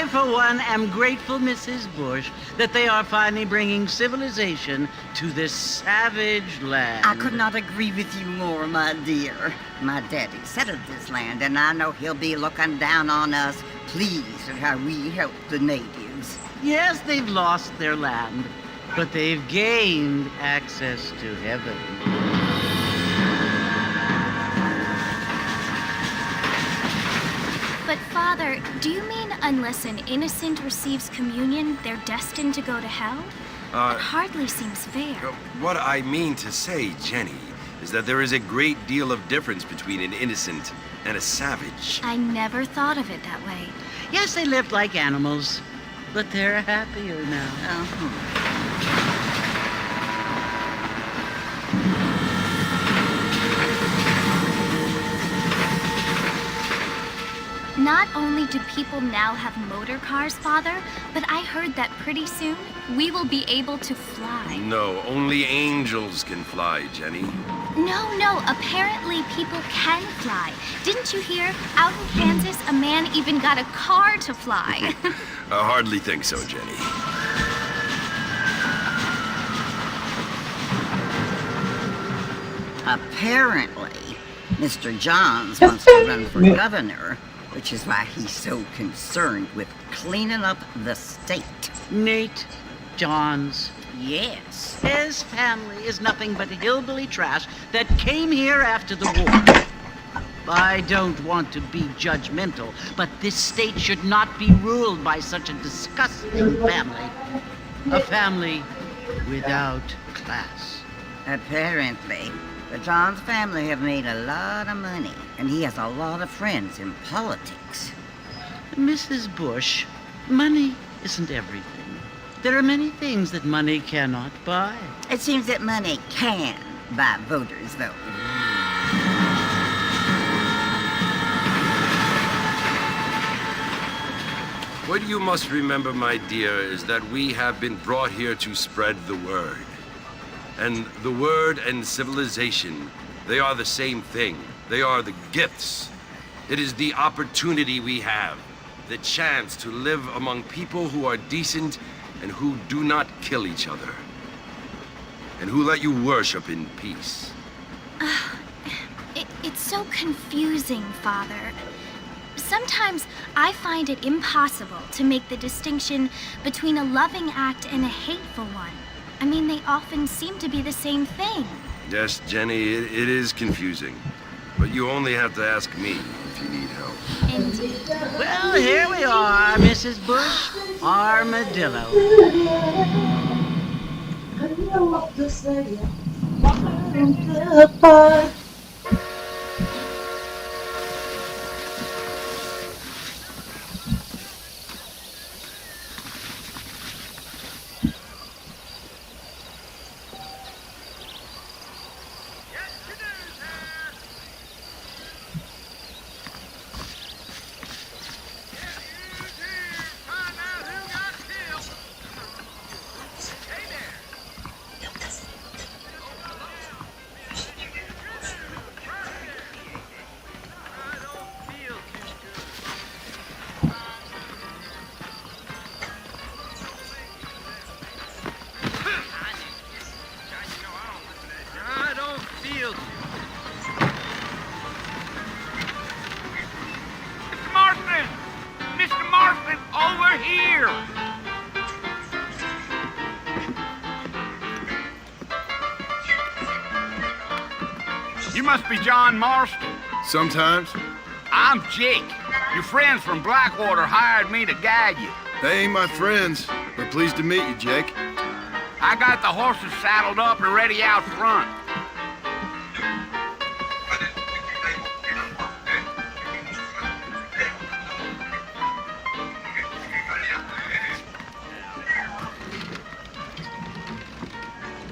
I, for one, am grateful, Mrs. Bush, that they are finally bringing civilization to this savage land. I could not agree with you more, my dear. My daddy settled this land, and I know he'll be looking down on us, pleased at how we help the natives. Yes, they've lost their land, but they've gained access to heaven. But Father, do you mean unless an innocent receives communion, they're destined to go to hell? That hardly seems fair. What I mean to say, Jenny, is that there is a great deal of difference between an innocent and a savage. I never thought of it that way. Yes, they lived like animals, but they're happier now. Not only do people now have motor cars, Father, but I heard that pretty soon we will be able to fly. No, only angels can fly, Jenny. No, apparently people can fly. Didn't you hear? Out in Kansas, a man even got a car to fly. I hardly think so, Jenny. Apparently, Mr. Johns wants to run for governor, which is why he's so concerned with cleaning up the state. Nate Johns. Yes. His family is nothing but hillbilly trash that came here after the war. I don't want to be judgmental, but this state should not be ruled by such a disgusting family. A family without class. Apparently, the Johns family have made a lot of money, and he has a lot of friends in politics. Mrs. Bush, money isn't everything. There are many things that money cannot buy. It seems that money can buy voters, though. What you must remember, my dear, is that we have been brought here to spread the word. And the word and civilization, they are the same thing. They are the gifts. It is the opportunity we have, the chance to live among people who are decent and who do not kill each other, and who let you worship in peace. It's so confusing, Father. Sometimes I find it impossible to make the distinction between a loving act and a hateful one. I mean, they often seem to be the same thing. Yes, Jenny, it is confusing. But you only have to ask me if you need help. Indeed. Well, here we are, Mrs. Bush. Armadillo. Mr. Marston, over here! You must be John Marston. Sometimes. I'm Jake. Your friends from Blackwater hired me to guide you. They ain't my friends. We're pleased to meet you, Jake. I got the horses saddled up and ready out front.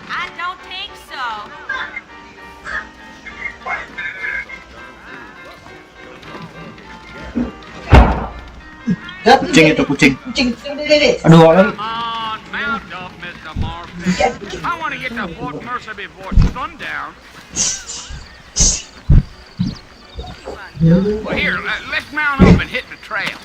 I don't think so. Kucing itu kucing. Aduh, orang. Come on, mount up, Mr. Marston. I want to get to Fort Mercer before sundown. Well, here, let's mount up and hit the trail.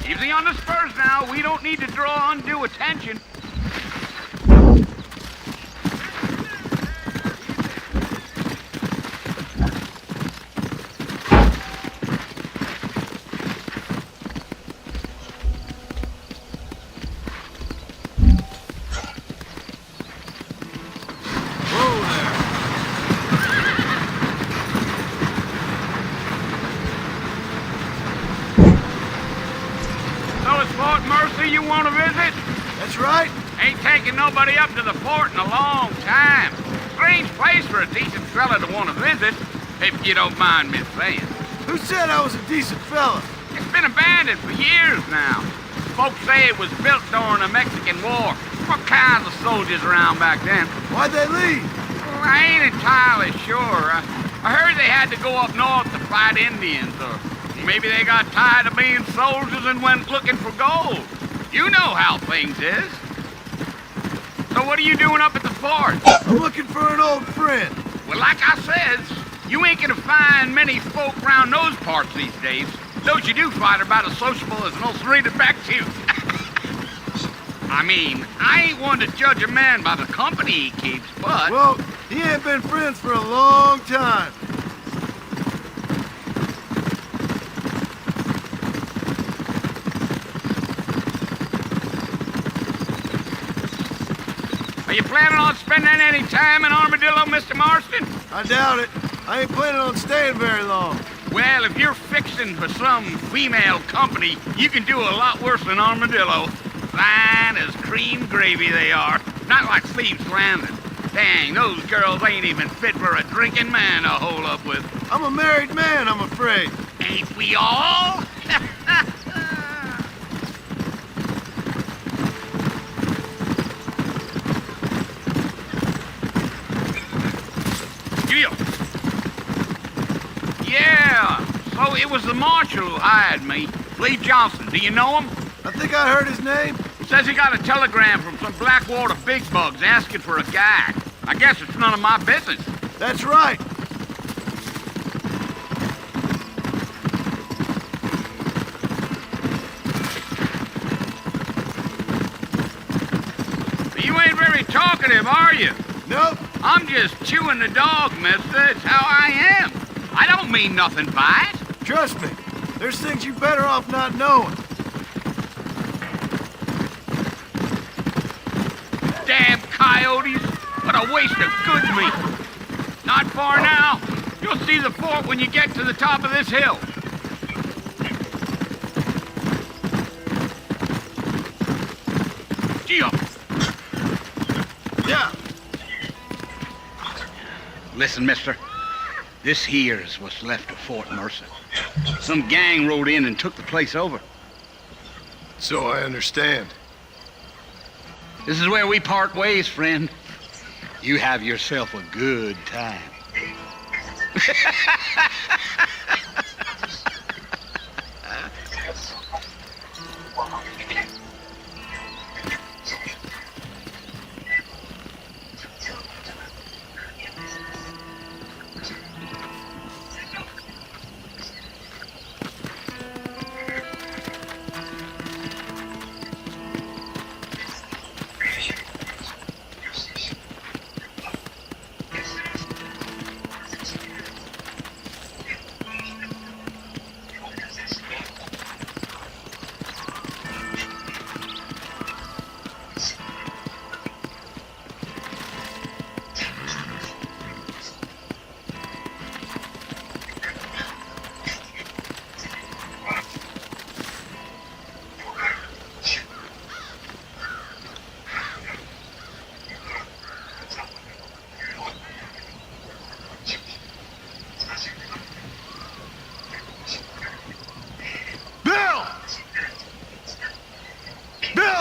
Easy on the spurs now. We don't need to draw undue attention. You want to visit? That's right. Ain't taking nobody up to the fort in a long time. Strange place for a decent fella to want to visit, if you don't mind me saying. Who said I was a decent fella? It's been abandoned for years now. Folks say it was built during the Mexican War. What kinds of soldiers around back then? Why'd they leave? Well, I ain't entirely sure. I heard they had to go up north to fight Indians, or maybe they got tired of being soldiers and went looking for gold. You know how things is. So what are you doing up at the fort? I'm looking for an old friend. Well, like I says, you ain't gonna find many folk around those parts these days. Those you do find are about as sociable as an old serrated back tooth. I mean, I ain't one to judge a man by the company he keeps, but... Well, he ain't been friends for a long time. Are you planning on spending any time in Armadillo, Mr. Marston? I doubt it. I ain't planning on staying very long. Well, if you're fixing for some female company, you can do a lot worse than Armadillo. Fine as cream gravy they are. Not like Thieves' Landing. Dang, those girls ain't even fit for a drinking man to hole up with. I'm a married man, I'm afraid. Ain't we all? Yeah, so it was the marshal who hired me. Lee Johnson, do you know him? I think I heard his name. Says he got a telegram from some Blackwater big bugs asking for a guy. I guess it's none of my business. That's right. You ain't very talkative, are you? Nope. I'm just chewing the dog, mister. It's how I am. I don't mean nothing by it. Trust me. There's things you better off not knowing. Damn coyotes. What a waste of good meat. Not far now. You'll see the fort when you get to the top of this hill. Gee up. Yeah. Listen, mister. This here's what's left of Fort Mercer. Some gang rode in and took the place over. So I understand. This is where we part ways, friend. You have yourself a good time.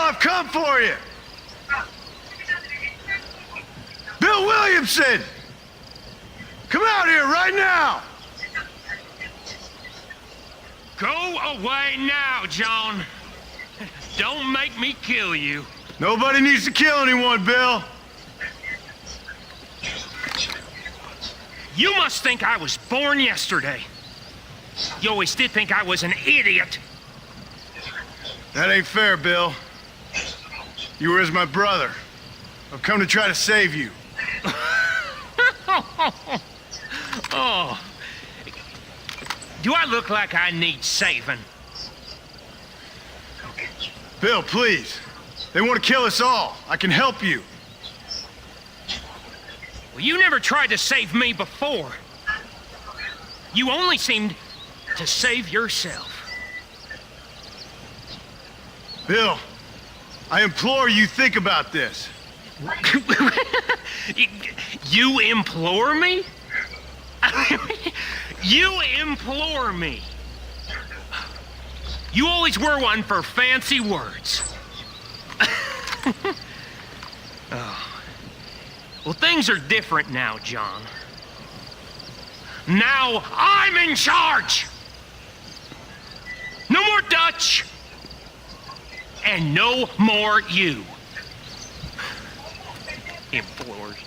I've come for you! Bill Williamson! Come out here right now! Go away now, John. Don't make me kill you. Nobody needs to kill anyone, Bill. You must think I was born yesterday. You always did think I was an idiot. That ain't fair, Bill. You were as my brother. I've come to try to save you. Oh. Do I look like I need saving? Bill, please. They want to kill us all. I can help you. Well, you never tried to save me before. You only seemed to save yourself. Bill, I implore you think about this. You implore me? You implore me. You always were one for fancy words. Oh. Well, things are different now, John. Now I'm in charge! No more Dutch! And no more you. Implores.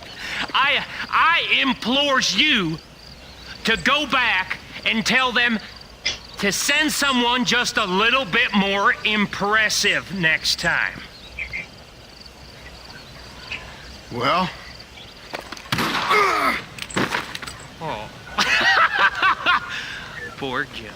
I implores you to go back and tell them to send someone just a little bit more impressive next time. Well? Oh. Poor John.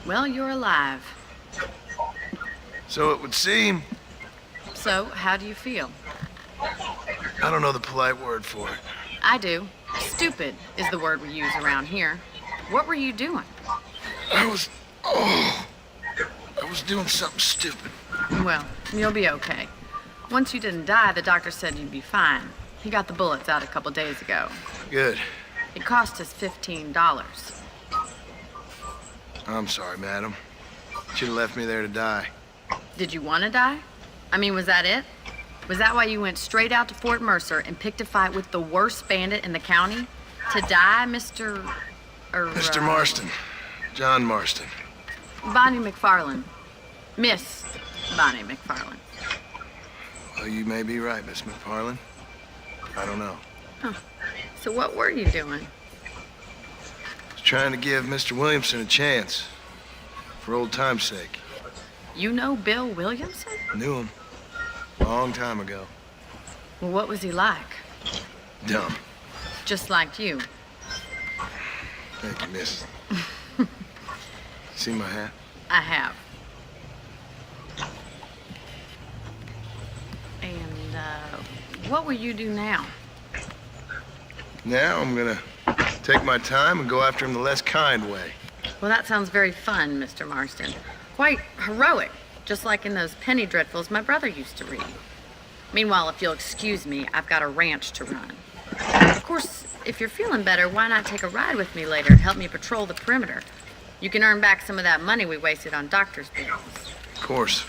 Well, you're alive. So it would seem. So, how do you feel? I don't know the polite word for it. I do. Stupid is the word we use around here. What were you doing? I was doing something stupid. Well, you'll be okay. Once you didn't die, the doctor said you'd be fine. He got the bullets out a couple days ago. Good. It cost us $15. I'm sorry, madam. Should have left me there to die. Did you want to die? I mean, was that it? Was that why you went straight out to Fort Mercer and picked a fight with the worst bandit in the county? To die, Mr. Mr. Marston. John Marston. Bonnie McFarlane. Miss Bonnie McFarlane. Well, you may be right, Miss McFarlane. I don't know. Huh. So what were you doing? Trying to give Mr. Williamson a chance. For old time's sake. You know Bill Williamson? Knew him. Long time ago. Well, what was he like? Dumb. Just like you. Thank you, miss. See my hat? I have. And, what will you do now? Now I'm gonna take my time and go after him the less kind way. Well, that sounds very fun, Mr. Marston. Quite heroic, just like in those penny dreadfuls my brother used to read. Meanwhile, if you'll excuse me, I've got a ranch to run. Of course, if you're feeling better, why not take a ride with me later and help me patrol the perimeter? You can earn back some of that money we wasted on doctor's bills. Of course.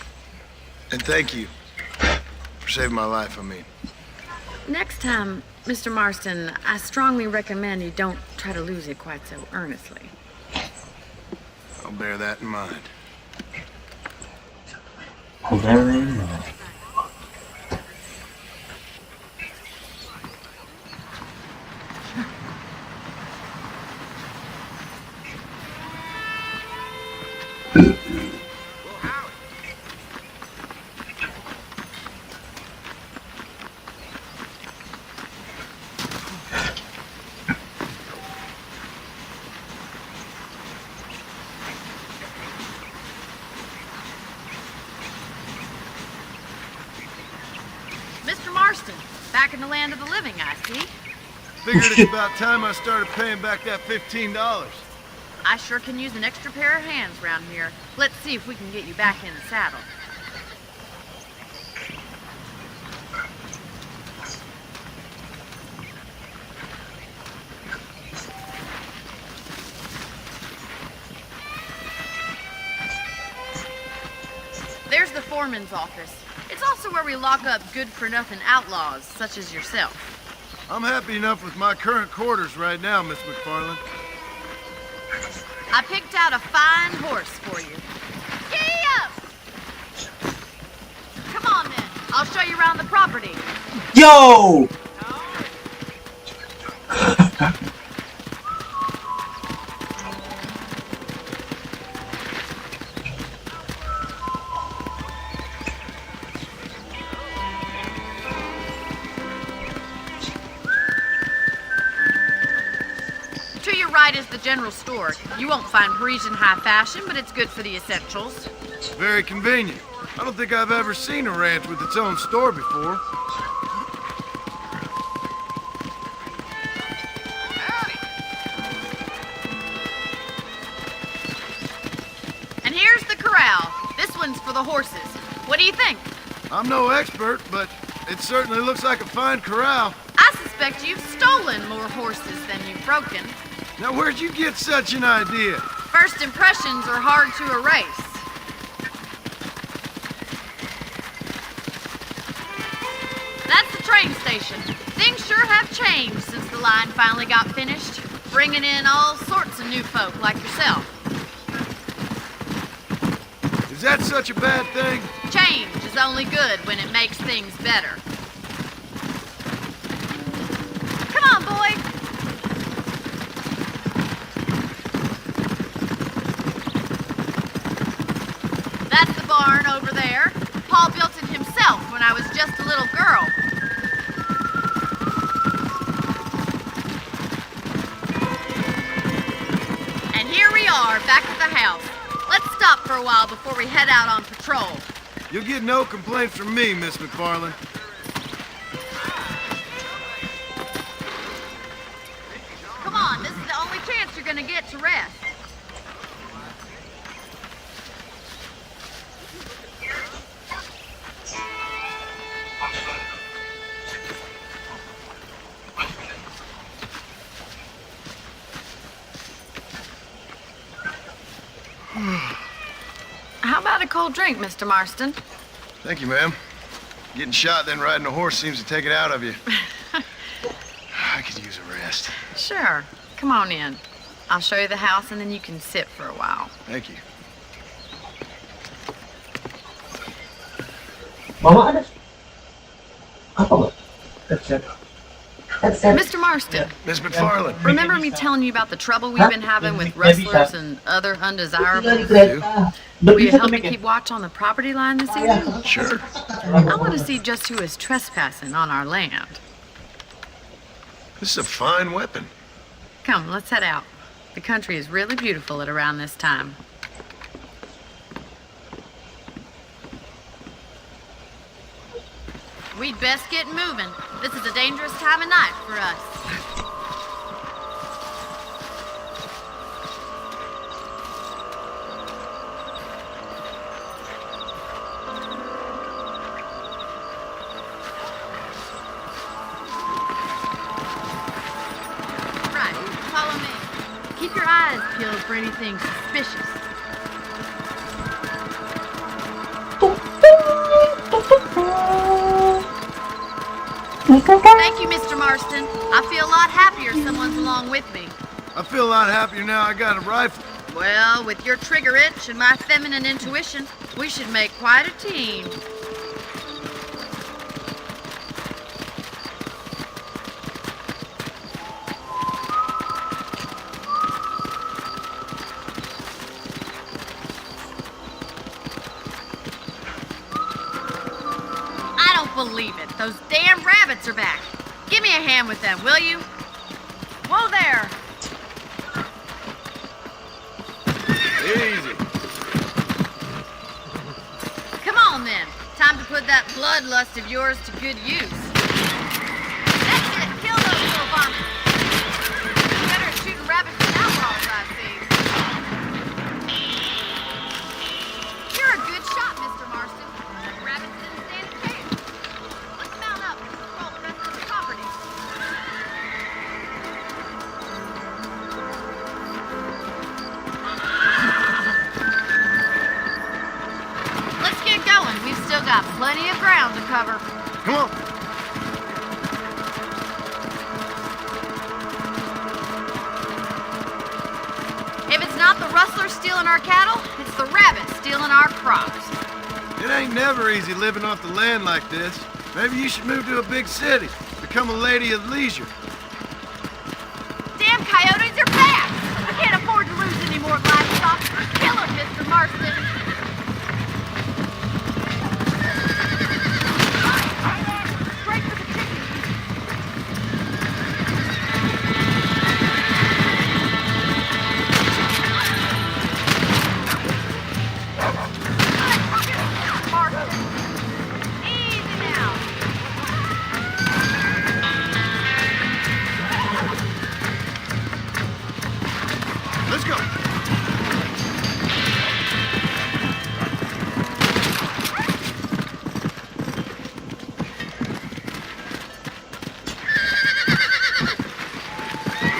And thank you for saving my life, I mean. Next time, Mr. Marston, I strongly recommend you don't try to lose it quite so earnestly. I'll bear that in mind. Very nice. Back in the land of the living, I see. Figured it's about time I started paying back that $15. I sure can use an extra pair of hands around here. Let's see if we can get you back in the saddle. There's the foreman's office. It's also where we lock up good-for-nothing outlaws, such as yourself. I'm happy enough with my current quarters right now, Miss McFarland. I picked out a fine horse for you. Giddy up! Come on, then. I'll show you around the property. Yo! To your right is the general store. You won't find Parisian high fashion, but it's good for the essentials. Very convenient. I don't think I've ever seen a ranch with its own store before. And here's the corral. This one's for the horses. What do you think? I'm no expert, but it certainly looks like a fine corral. I suspect you've stolen more horses than you've broken. Now, where'd you get such an idea? First impressions are hard to erase. That's the train station. Things sure have changed since the line finally got finished, bringing in all sorts of new folk like yourself. Is that such a bad thing? Change is only good when it makes things better. Come on, boy. That's the barn over there. Paul built it himself when I was just a little girl. And here we are, back at the house. Let's stop for a while before we head out on patrol. You'll get no complaints from me, Miss McFarland. Come on, this is the only chance you're gonna get to rest. How about a cold drink, Mr. Marston? Thank you, ma'am. Getting shot, then riding a horse seems to take it out of you. I could use a rest. Sure. Come on in. I'll show you the house and then you can sit for a while. Thank you. Mama ada? Apa nggak? Headset. Mr. Marston, Miss McFarland. remember me telling you about the trouble we've been having with rustlers and other undesirables? Will you help me keep watch on the property line this evening? Sure. I want to see just who is trespassing on our land. This is a fine weapon. Come, let's head out. The country is really beautiful at around this time. We'd best get moving. This is a dangerous time of night for us. Right, follow me. Keep your eyes peeled for anything suspicious. Thank you, Mr. Marston. I feel a lot happier someone's along with me. I feel a lot happier now I got a rifle. Well, with your trigger itch and my feminine intuition, we should make quite a team. I don't believe it. Those damn rabbits are back. Give me a hand with them, will you? Whoa there. Easy. Come on then. Time to put that bloodlust of yours to good use. got plenty of ground to cover. Come on. If it's not the rustlers stealing our cattle, it's the rabbits stealing our crops. It ain't never easy living off the land like this. Maybe you should move to a big city. Become a lady of leisure. Damn coyotes are back! I can't afford to lose any more livestock. Kill them, Mr. Marston. Break for the chicken. Marston. Easy now. Let's go.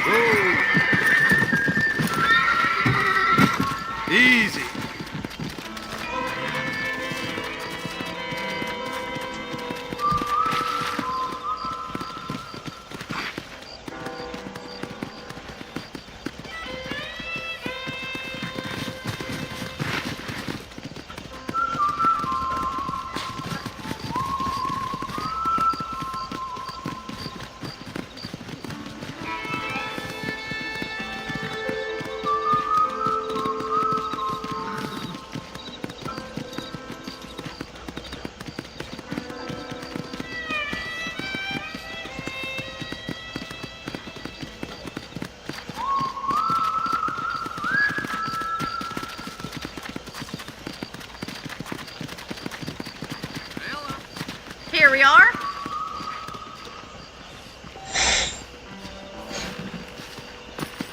Whoa. Easy. Here we are.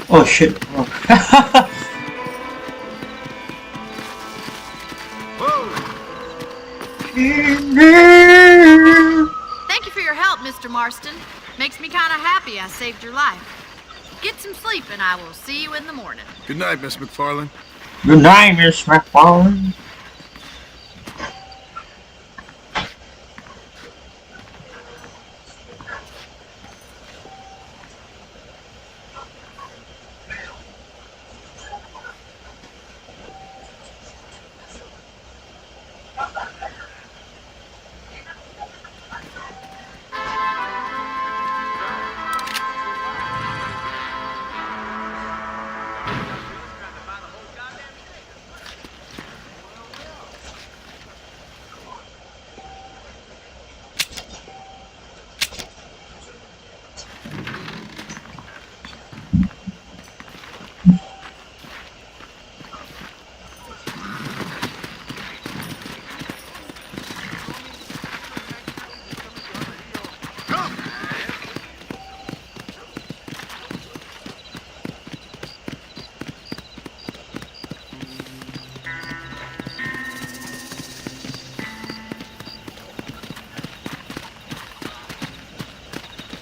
Oh shit. Oh. Thank you for your help, Mr. Marston. Makes me kind of happy I saved your life. Get some sleep and I will see you in the morning. Good night, Miss McFarlane. Good night, Miss McFarlane.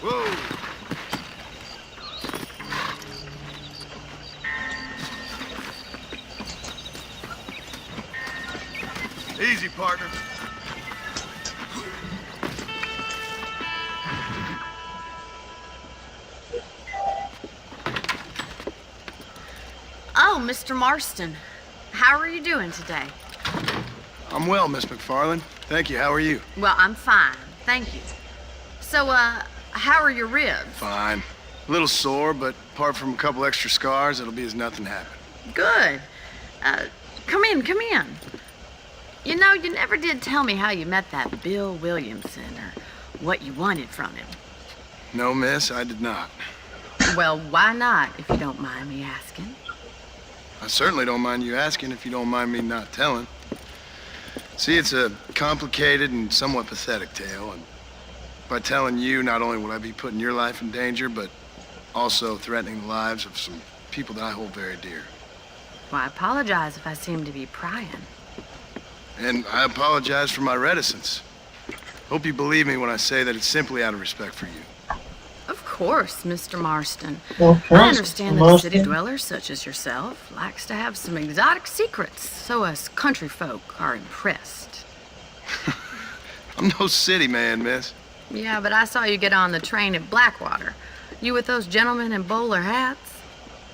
Whoa. Easy, partner. Oh, Mr. Marston. How are you doing today? I'm well, Miss McFarlane. Thank you. How are you? Well, I'm fine. Thank you. So, how are your ribs? Fine. A little sore, but apart from a couple extra scars, it'll be as nothing happened. Good. Come in, come in. You know, you never did tell me how you met that Bill Williamson or what you wanted from him. No, miss, I did not. Well, why not, if you don't mind me asking? I certainly don't mind you asking if you don't mind me not telling. See, it's a complicated and somewhat pathetic tale, and by telling you, not only will I be putting your life in danger, but also threatening the lives of some people that I hold very dear. Well, I apologize if I seem to be prying. And I apologize for my reticence. Hope you believe me when I say that it's simply out of respect for you. Of course, Mr. Marston. Of course, I understand that a Marston. city dweller such as yourself likes to have some exotic secrets, so us country folk are impressed. I'm no city man, miss. Yeah, but I saw you get on the train at Blackwater. You with those gentlemen in bowler hats?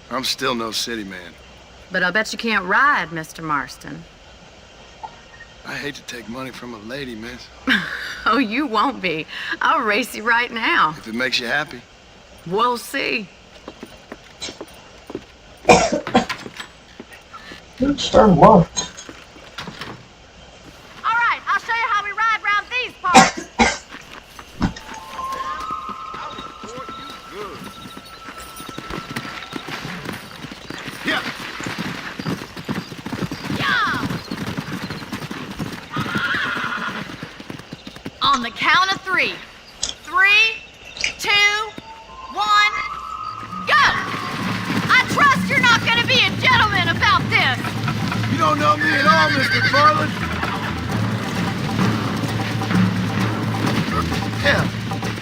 I'm still no city man. But I'll bet you can't ride, Mr. Marston. I hate to take money from a lady, miss. Oh, you won't be. I'll race you right now. If it makes you happy. We'll see. Let's start what? All right, I'll show you how we ride around these parts. Yeah. On the count of 3. 3, 2, 1, go! I trust you're not gonna be a gentleman about this. You don't know me at all, Mr. Farland. Yeah.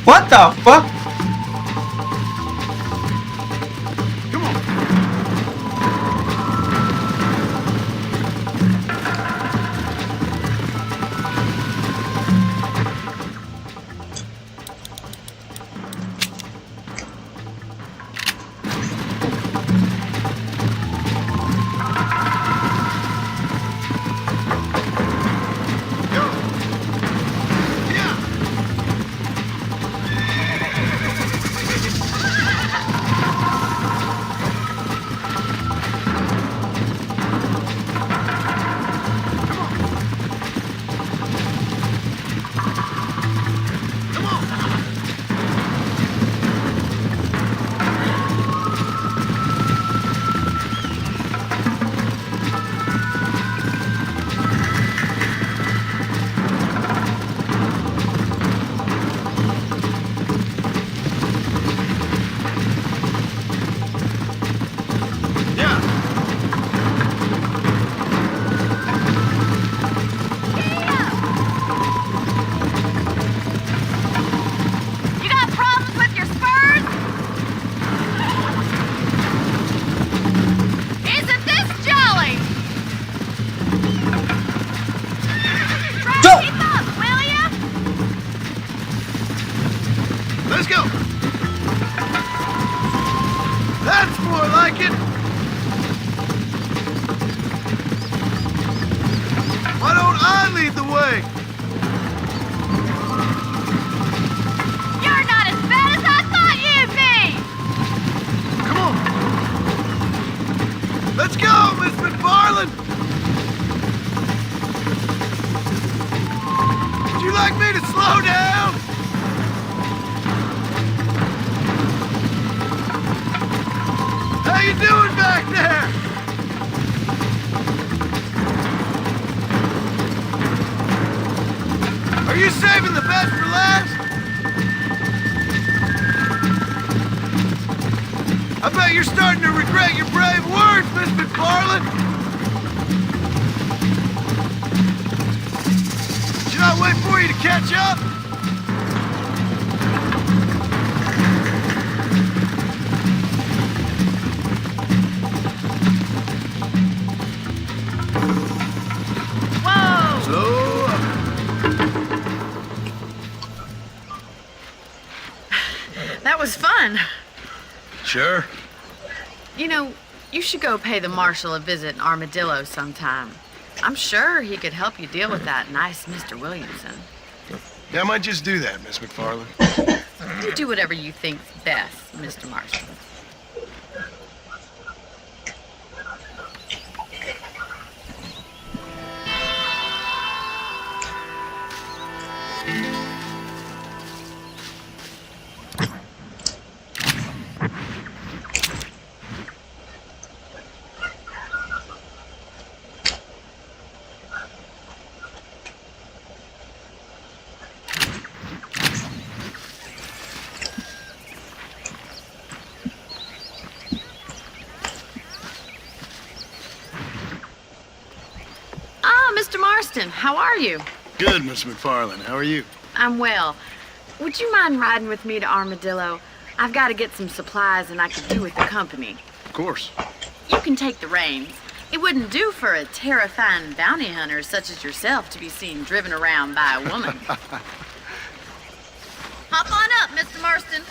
What the fuck? Come on. You got problems with your spurs? Isn't this jolly? Try to keep up, will ya? Let's go. That's more like it. Why don't I lead the way? You're not as bad as I thought you'd be! Come on. Let's go, Miss McFarland. Would you like me to slow down? How you doing back there? Are you saving the best for last? I bet you're starting to regret your brave words, Miss McFarland. Should I wait for you to catch up? Whoa! Slow up. That was fun. Sure. You know, you should go pay the marshal a visit in Armadillo sometime. I'm sure he could help you deal with that nice Mr. Williamson. Yeah, I might just do that, Miss McFarland. You do whatever you think's best, Mr. Marston. Mr. Marston, how are you? Good, Miss McFarland. How are you? I'm well. Would you mind riding with me to Armadillo? I've got to get some supplies and I could do with the company. Of course. You can take the reins. It wouldn't do for a terrifying bounty hunter such as yourself to be seen driven around by a woman. Hop on up, Mr. Marston.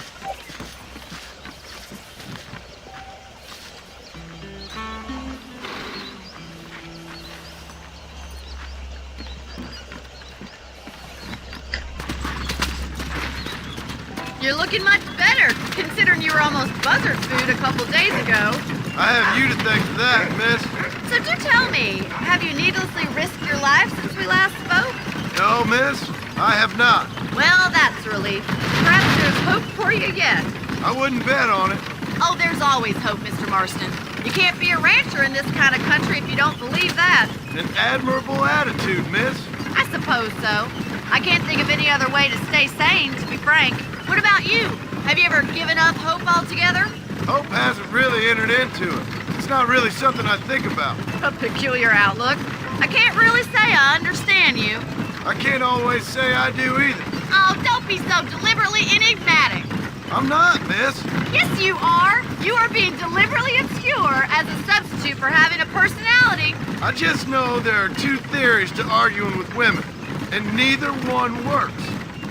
You're looking much better, considering you were almost buzzard food a couple days ago. I have you to thank for that, miss. So do tell me, have you needlessly risked your life since we last spoke? No, miss, I have not. Well, that's a relief. Perhaps there's hope for you yet. I wouldn't bet on it. Oh, there's always hope, Mr. Marston. You can't be a rancher in this kind of country if you don't believe that. An admirable attitude, miss. I suppose so. I can't think of any other way to stay sane, to be frank. What about you? Have you ever given up hope altogether? Hope hasn't really entered into it. It's not really something I think about. A peculiar outlook. I can't really say I understand you. I can't always say I do either. Oh, don't be so deliberately enigmatic. I'm not, miss. Yes, you are. You are being deliberately obscure as a substitute for having a personality. I just know there are two theories to arguing with women, and neither one works.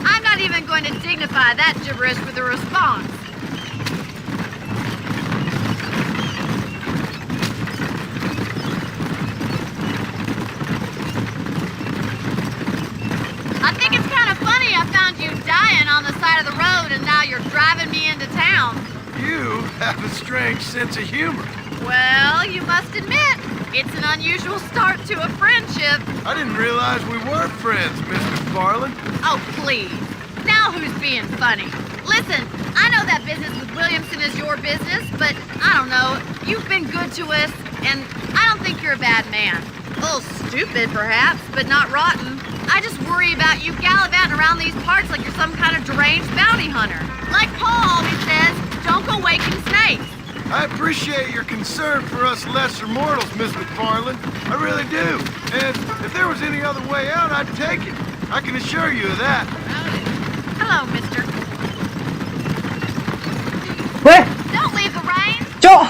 I'm not even going to dignify that gibberish with a response. I think it's kind of funny I found you dying on the side of the road and now you're driving me into town. You have a strange sense of humor. Well, you must admit, it's an unusual start to a friendship. I didn't realize we were friends, Miss McFarland. Oh, please. Now who's being funny? Listen, I know that business with Williamson is your business, but I don't know. You've been good to us, and I don't think you're a bad man. A little stupid, perhaps, but not rotten. I just worry about you gallivanting around these parts like you're some kind of deranged bounty hunter. Like Paul always says, don't go waking snakes. I appreciate your concern for us lesser mortals, Miss McFarland. I really do. And if there was any other way out, I'd take it. I can assure you of that. Hello, mister. What? Don't leave the reins. Don't.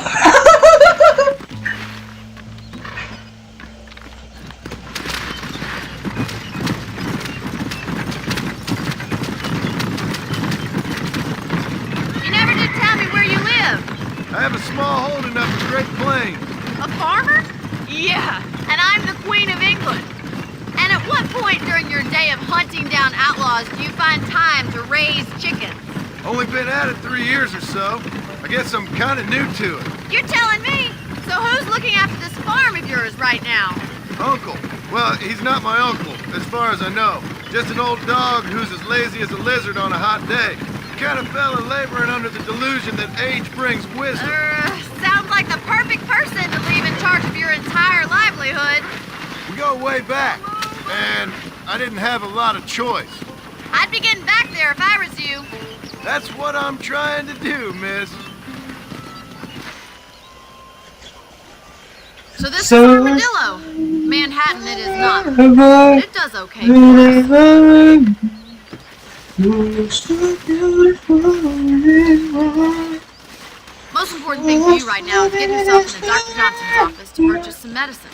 You never did tell me where you live. I have a small holding up in Great Plains. A farmer? Yeah, and I'm the Queen of England. And at what point during your day of hunting down outlaws do you find time to raise chickens? Only been at it 3 years or so. I guess I'm kind of new to it. You're telling me? So who's looking after this farm of yours right now? Uncle. Well, he's not my uncle, as far as I know. Just an old dog who's as lazy as a lizard on a hot day. The kind of fella laboring under the delusion that age brings wisdom. Sounds like the perfect person to leave in charge of your entire livelihood. We go way back, and I didn't have a lot of choice. I'd be getting back there if I was you. That's what I'm trying to do, miss. So this is Armadillo. Manhattan it is not. But it does okay for us. Most important thing for you right now is get yourself into Dr. Johnson's office to purchase some medicine.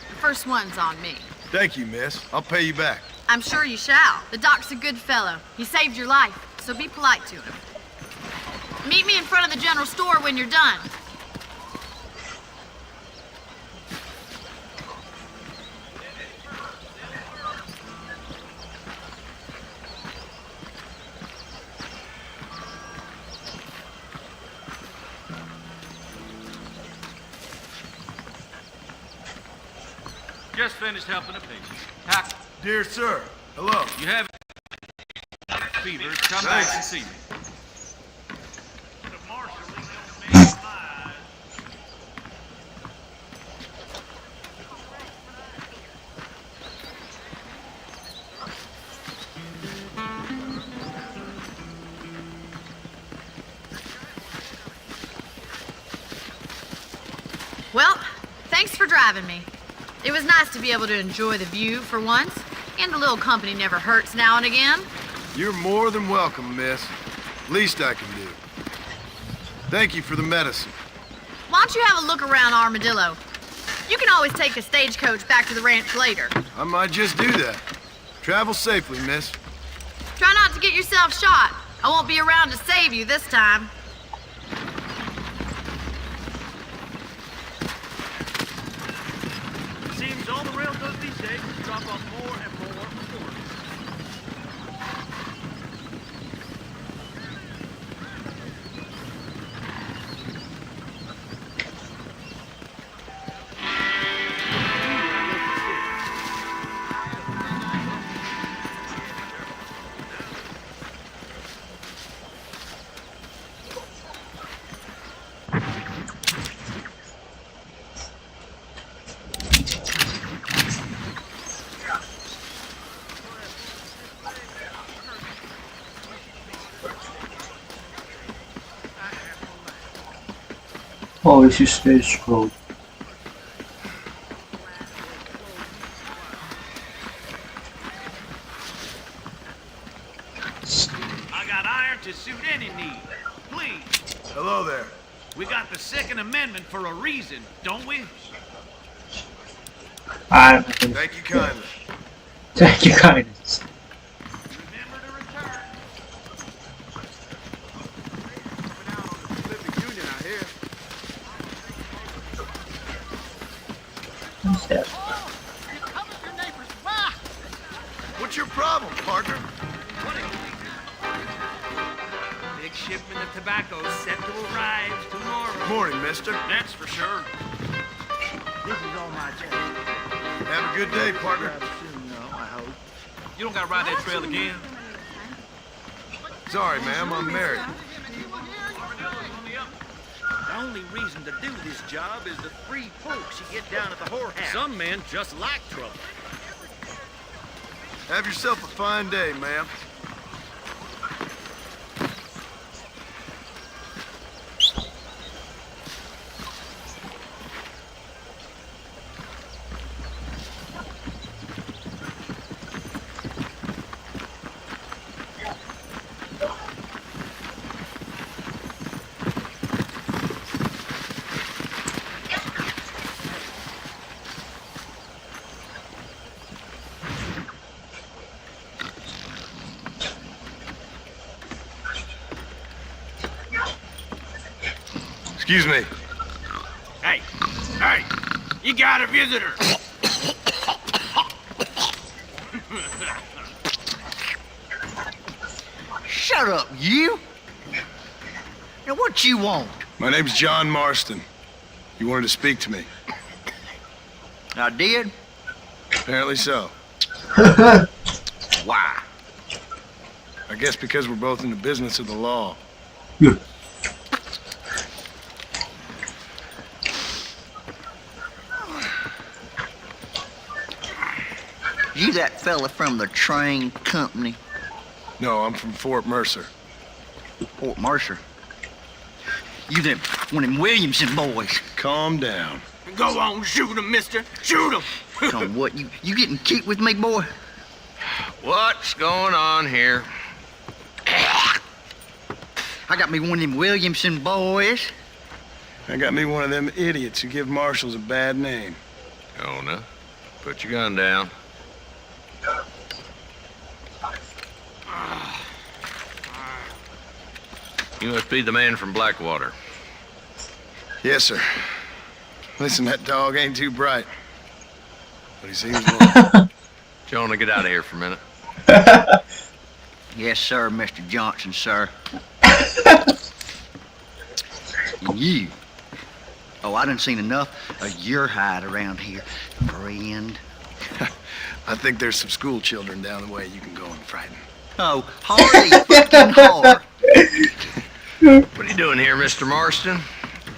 The first one's on me. Thank you, miss. I'll pay you back. I'm sure you shall. The doc's a good fellow. He saved your life, so be polite to him. Meet me in front of the general store when you're done. Just finished helping a patient. How Dear sir, hello. you have fever? Come back and see me. Well, thanks for driving me. It was nice to be able to enjoy the view for once, and a little company never hurts now and again. You're more than welcome, miss. Least I can do. Thank you for the medicine. why don't you have a look around Armadillo? You can always take a stagecoach back to the ranch later. I might just do that. Travel safely, miss. Try not to get yourself shot. I won't be around to save you this time. Seems all the rail does these days is drop off more and more orders. Oh, this is stage scroll. I got iron to suit any need. Please. Hello there. We got the Second Amendment for a reason, don't we? Thank you kindly. Thank you kindness. Remember to return. What's that? What's your problem, partner? Big shipment of tobacco set to arrive tomorrow. Morning, mister. That's for sure. This is all my job. Have a good day, partner. I hope. You don't gotta ride that trail again. Sorry, ma'am, I'm married. The only reason to do this job is the free folks you get down at the whorehouse. Some men just like trouble. Have yourself a fine day, ma'am. Excuse me. Hey, hey, you got a visitor. Shut up, you! Now what you want? My name's John Marston. You wanted to speak to me. I did? Apparently so. Why? I guess because we're both in the business of the law. Good. You that fella from the train company? No, I'm from Fort Mercer. Fort Mercer? You them one of them Williamson boys? Calm down. Go on, shoot him, mister. Shoot him. So what, you getting cute with me, boy? What's going on here? I got me one of them Williamson boys. I got me one of them idiots who give marshals a bad name. Jonah, put your gun down. You must be the man from Blackwater. Yes, sir. Listen, that dog ain't too bright. But he seems loyal. Jonah, get out of here for a minute. Yes, sir, Mr. Johnson, sir. And you. Oh, I done seen enough of your hide around here, friend. I think there's some school children down the way you can go and frighten. Oh, hardy fucking hard. What are you doing here, Mr. Marston?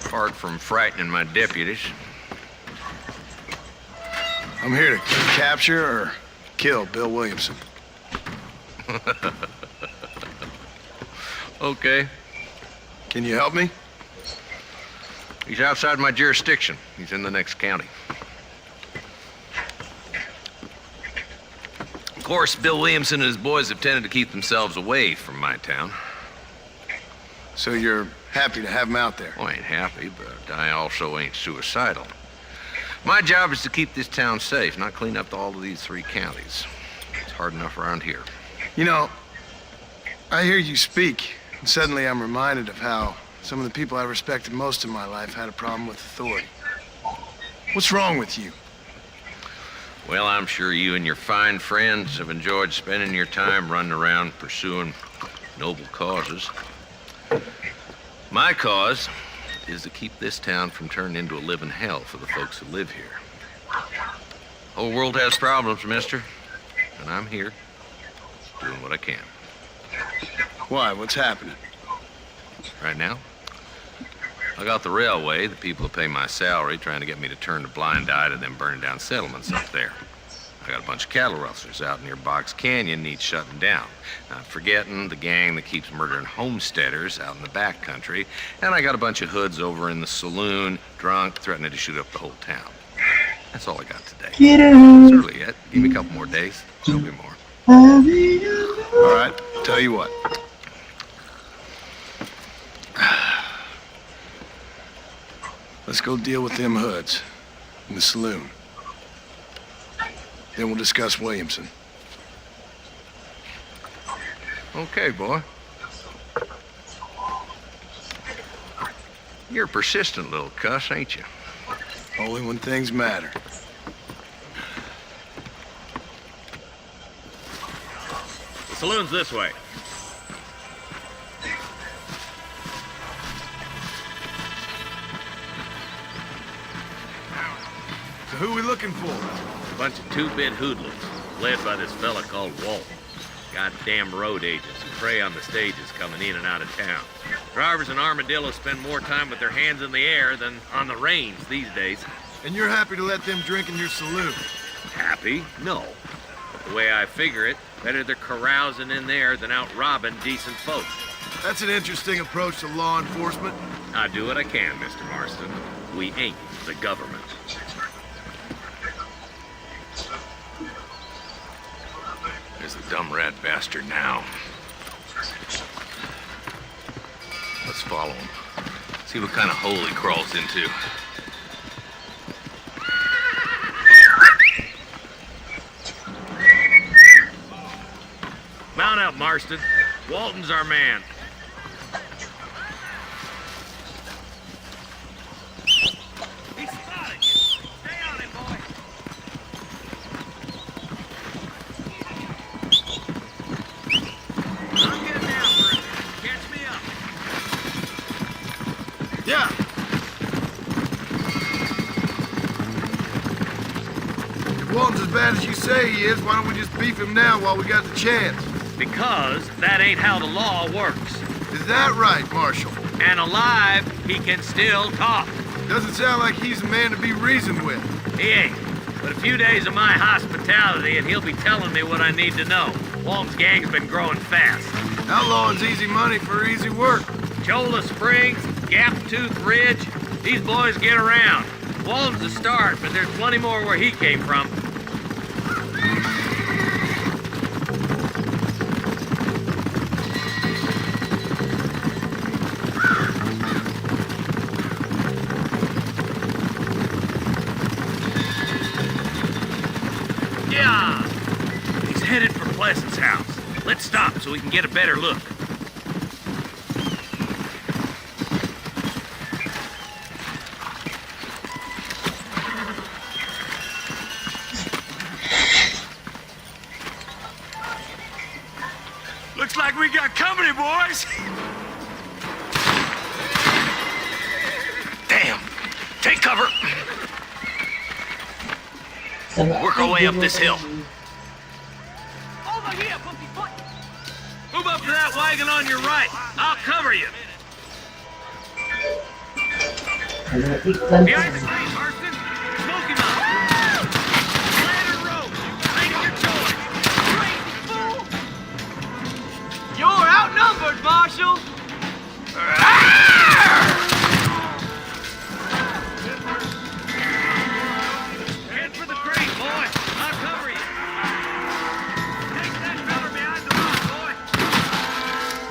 Apart from frightening my deputies. I'm here to capture or kill Bill Williamson. Okay. Can you help me? He's outside my jurisdiction. He's in the next county. Of course, Bill Williamson and his boys have tended to keep themselves away from my town. So you're happy to have him out there. Well, I ain't happy, but I also ain't suicidal. My job is to keep this town safe, not clean up all of these 3 counties. It's hard enough around here. You know, I hear you speak, and suddenly I'm reminded of how some of the people I respected most in my life had a problem with authority. What's wrong with you? Well, I'm sure you and your fine friends have enjoyed spending your time running around pursuing noble causes. My cause is to keep this town from turning into a living hell for the folks who live here. Whole world has problems, mister, and I'm here doing what I can. Why? What's happening? Right now, I got the railway, the people who pay my salary, trying to get me to turn a blind eye to them burning down settlements up there. I got a bunch of cattle rustlers out near Box Canyon needs shutting down. Not forgetting the gang that keeps murdering homesteaders out in the back country. And I got a bunch of hoods over in the saloon, drunk, threatening to shoot up the whole town. That's all I got today. It's early yet. Give me a couple more days. There'll be more. All right, tell you what. Let's go deal with them hoods in the saloon. Then we'll discuss Williamson. Okay, boy. You're a persistent little cuss, ain't you? Only when things matter. The saloon's this way. So who we looking for? A bunch of two-bit hoodlums, led by this fella called Walton. Goddamn road agents who prey on the stages coming in and out of town. Drivers and armadillos spend more time with their hands in the air than on the reins these days. And you're happy to let them drink in your saloon? Happy? No. But the way I figure it, better they're carousing in there than out robbing decent folks. That's an interesting approach to law enforcement. I do what I can, Mr. Marston. We ain't the government. There's the dumb rat bastard now. Let's follow him. See what kind of hole he crawls into. Mount up, Marston. Walton's our man. He spotted you. Stay on him, boy. I'm getting down for it. Catch me up. Yeah. If Walton's as bad as you say he is, why don't we just beef him now while we got the chance? Because that ain't how the law works. Is that right, Marshal? And alive, he can still talk. Doesn't sound like he's a man to be reasoned with. He ain't. But a few days of my hospitality and he'll be telling me what I need to know. Walton's gang's been growing fast. Outlawing's easy money for easy work. Cholla Springs, Gap Tooth Ridge, these boys get around. Walton's the start, but there's plenty more where he came from. Yeah! He's headed for Pleasant's house. Let's stop so we can get a better look. Looks like we got company, boys! Damn! Take cover! Work our way up this hill. Over here, Foot! Move up to that wagon on your right. I'll cover you. Behind the trees, Marston. Smoke him out. Lantern Road. Make your choice. Crazy fool! You're outnumbered, Marshal. Head for the crate, boy. I'll cover you. Take that cover behind the rock, boy.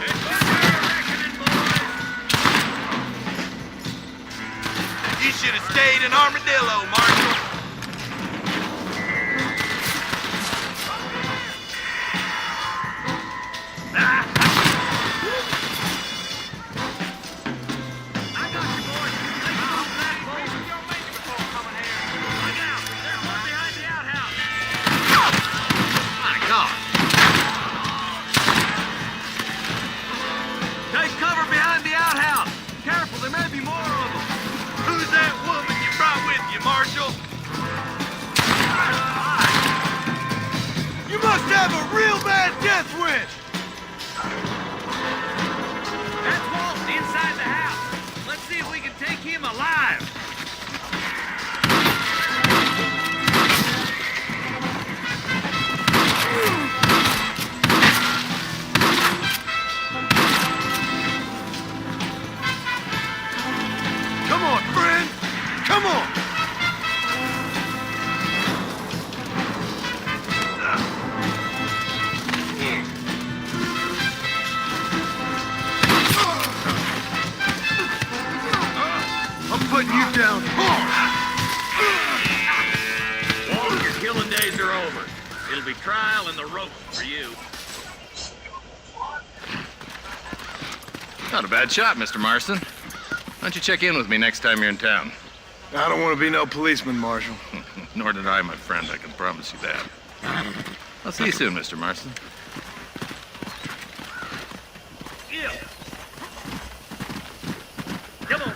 It's your reckoning, boys. You should have stayed in Armadillo, Marshal. Marshal. You must have a real bad death wish. That's Walton inside the house. Let's see if we can take him alive. Come on, friend. Come on. Putting you down hard. Walton, your killing days are over. It'll be trial and the rope for you. Not a bad shot, Mr. Marston. Why don't you check in with me next time you're in town? I don't want to be no policeman, Marshal. Nor did I, my friend. I can promise you that. I'll see you soon, Mr. Marston. Yeah. Come on.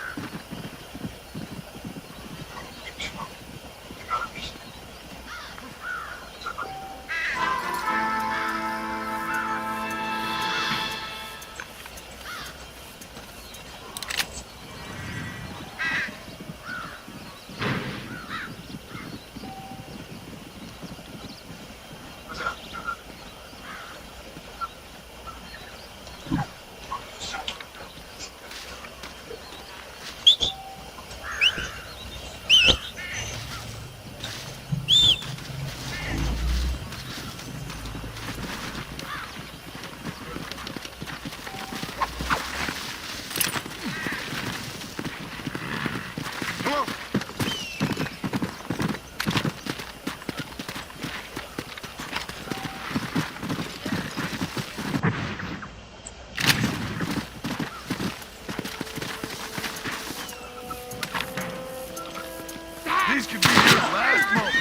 These could be your last moments.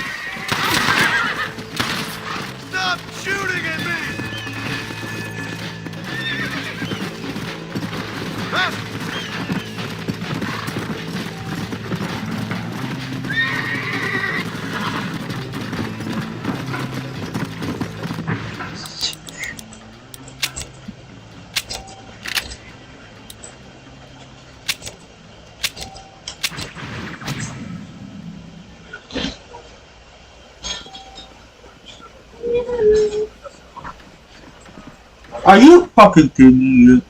Stop shooting at me! Are you fucking kidding me?